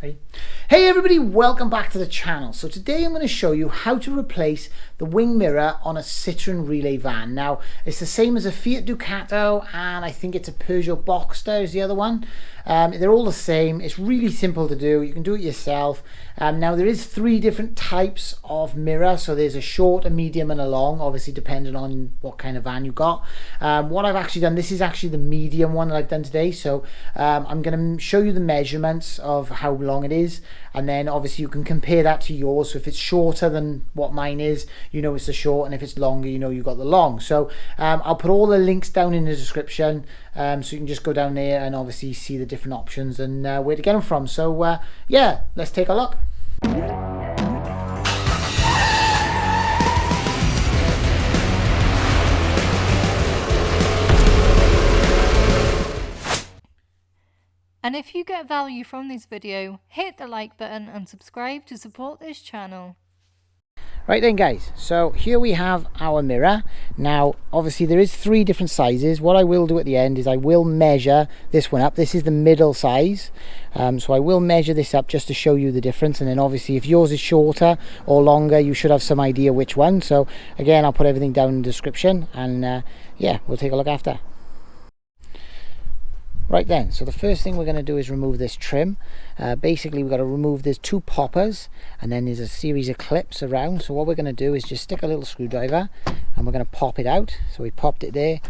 Hey everybody, welcome back to the channel. So today I'm going to show you how to replace the wing mirror on a Citroen Relay van. Now it's the same as a Fiat Ducato, and I think it's a Peugeot Boxster is the other one. They're all the same. It's really simple to do. You can do it yourself. Now there is 3 different types of mirror. So there's a short, a medium and a long, obviously depending on what kind of van you got. What I've actually done, this is actually the medium one that I've done today. So I'm going to show you the measurements of how long it is, and then obviously you can compare that to yours. So if it's shorter than what mine is, you know it's the short, and if it's longer, you know you got the long. So I'll put all the links down in the description, so you can just go down there and obviously see the different options and where to get them from. So yeah, let's take a look. And if you get value from this video, hit the like button and subscribe to support this channel. Right then guys, so here we have our mirror. Now obviously there is 3 different sizes. What I will do at the end is I will measure this one up. This is the middle size, so I will measure this up just to show you the difference, and then obviously if yours is shorter or longer, you should have some idea which one. So again, I'll put everything down in the description, and yeah, we'll take a look after. Right then, so the first thing we're going to do is remove this trim. Basically we've got to remove, there's 2 poppers, and then there's a series of clips around. So what we're going to do is just stick a little screwdriver and we're going to pop it out. So we popped it there,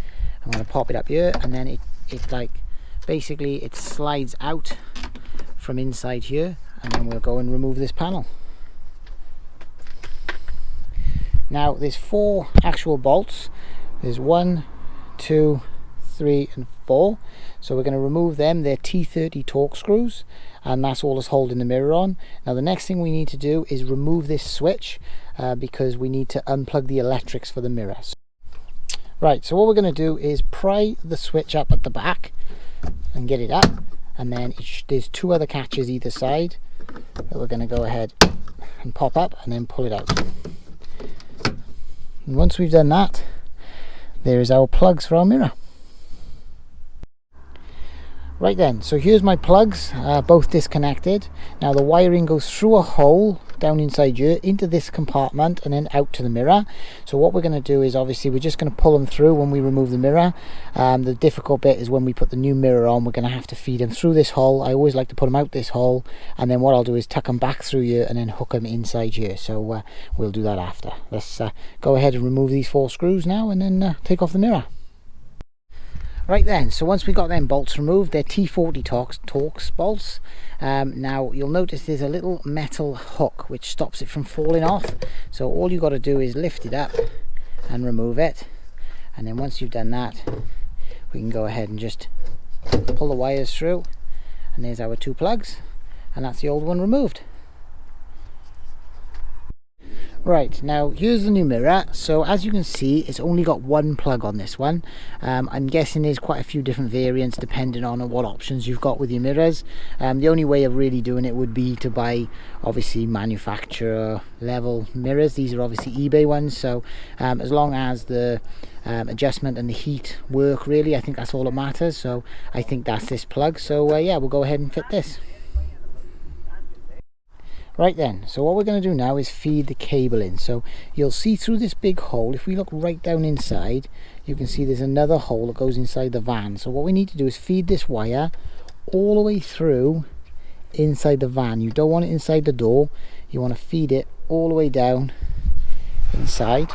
I'm going to pop it up here, and then it like basically it slides out from inside here, and then we'll go and remove this panel. Now there's 4 actual bolts. There's 1, 2, 3 and 4. So we're going to remove them. They're T30 Torx screws, and that's all that's holding the mirror on. Now the next thing we need to do is remove this switch, because we need to unplug the electrics for the mirror. Right, so what we're going to do is pry the switch up at the back and get it up, and then there's 2 other catches either side that we're going to go ahead and pop up and then pull it out. And once we've done that, there is our plugs for our mirror. Right then, so here's my plugs, both disconnected. Now the wiring goes through a hole down inside here into this compartment and then out to the mirror. So what we're going to do is obviously we're just going to pull them through when we remove the mirror. The difficult bit is when we put the new mirror on, we're going to have to feed them through this hole. I always like to put them out this hole, and then what I'll do is tuck them back through here and then hook them inside here. So we'll do that after. Let's go ahead and remove these 4 screws now, and then take off the mirror. Right then, so once we got them bolts removed, they're T40 Torx bolts. Now you'll notice there's a little metal hook which stops it from falling off. So all you got to do is lift it up and remove it, and then once you've done that, we can go ahead and just pull the wires through, and there's our 2 plugs, and that's the old one removed. Right, now here's the new mirror. So as you can see, it's only got 1 plug on this one. I'm guessing there's quite a few different variants depending on what options you've got with your mirrors. The only way of really doing it would be to buy obviously manufacturer level mirrors. These are obviously eBay ones, so as long as the adjustment and the heat work, really, I think that's all that matters. So I think that's this plug. So yeah, we'll go ahead and fit this. Right then, so what we're going to do now is feed the cable in. So you'll see through this big hole, if we look right down inside, you can see there's another hole that goes inside the van. So what we need to do is feed this wire all the way through inside the van. You don't want it inside the door, you want to feed it all the way down inside.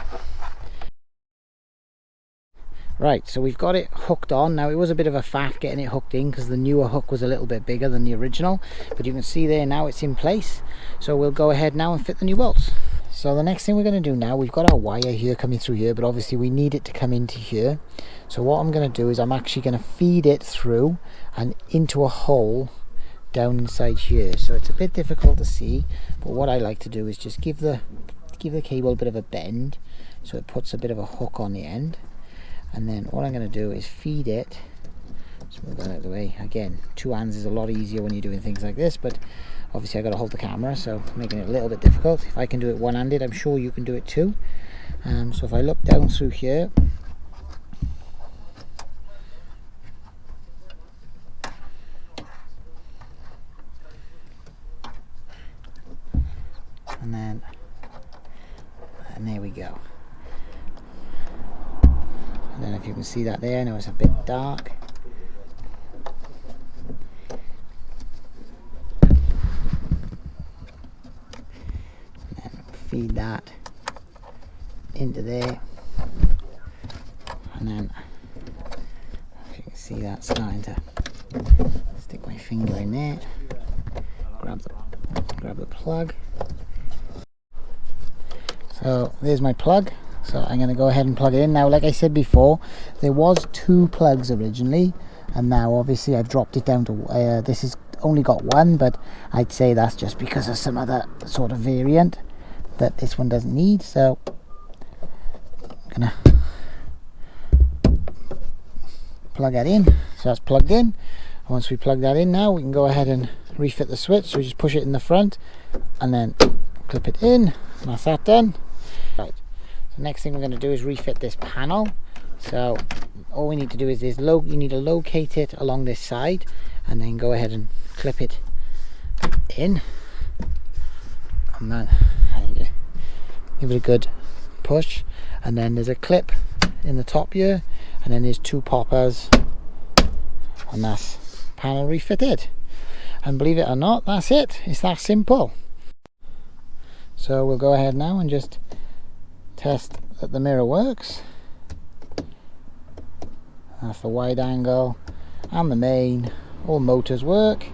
Right, so we've got it hooked on. Now it was a bit of a faff getting it hooked in because the newer hook was a little bit bigger than the original, but you can see there now it's in place. So we'll go ahead now and fit the new bolts. So the next thing we're going to do now, we've got our wire here coming through here, but obviously we need it to come into here. So what I'm going to do is I'm actually going to feed it through and into a hole down inside here. So it's a bit difficult to see, but what I like to do is just give the cable a bit of a bend so it puts a bit of a hook on the end. And then what I'm going to do is feed it. Just move that out of the way. Again, 2 hands is a lot easier when you're doing things like this, but obviously I got to hold the camera, so making it a little bit difficult. If I can do it one-handed, I'm sure you can do it too. So if I look down through here, and there we go. I don't know if you can see that there. I know it's a bit dark. And then feed that into there, and then if you can see that starting to stick my finger in there. Grab the plug. So there's my plug. So I'm going to go ahead and plug it in. Now, like I said before, there was 2 plugs originally, and now obviously I've dropped it down to this has only got 1, but I'd say that's just because of some other sort of variant that this one doesn't need. So I'm gonna plug that in. So that's plugged in. Once we plug that in, now we can go ahead and refit the switch. So we just push it in the front and then clip it in, and that's that done. Right. The next thing we're going to do is refit this panel. So all we need to do is you need to locate it along this side, and then go ahead and clip it in, and then give it a good push. And then there's a clip in the top here, and then there's 2 poppers, and that's panel refitted. And believe it or not, that's it. It's that simple. So we'll go ahead now and just test that the mirror works. That's the wide angle and the main. All motors work.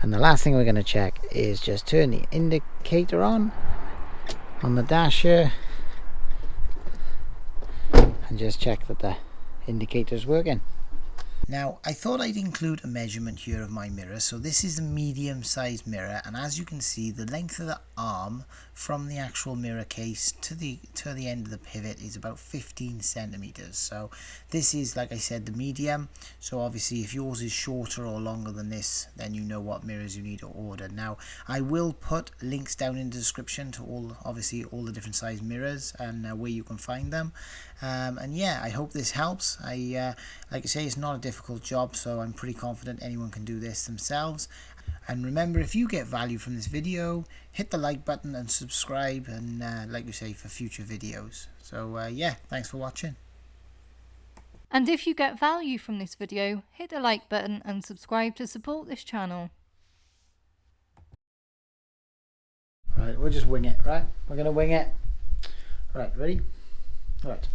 And the last thing we're going to check is just turn the indicator on the dash here, and just check that the indicator is working. Now, I thought I'd include a measurement here of my mirror. So this is a medium sized mirror, and as you can see, the length of the arm from the actual mirror case to the end of the pivot is about 15 centimeters. So this is, like I said, the medium. So obviously if yours is shorter or longer than this, then you know what mirrors you need to order. Now, I will put links down in the description to all the different size mirrors and where you can find them. And yeah, I hope this helps. Like I say, it's not a difficult job, so I'm pretty confident anyone can do this themselves. And remember, if you get value from this video, hit the like button and subscribe, and like you say, for future videos. So yeah, thanks for watching. And if you get value from this video, hit the like button and subscribe to support this channel. Right, we'll just wing it, right? We're going to wing it. Right, ready? Right.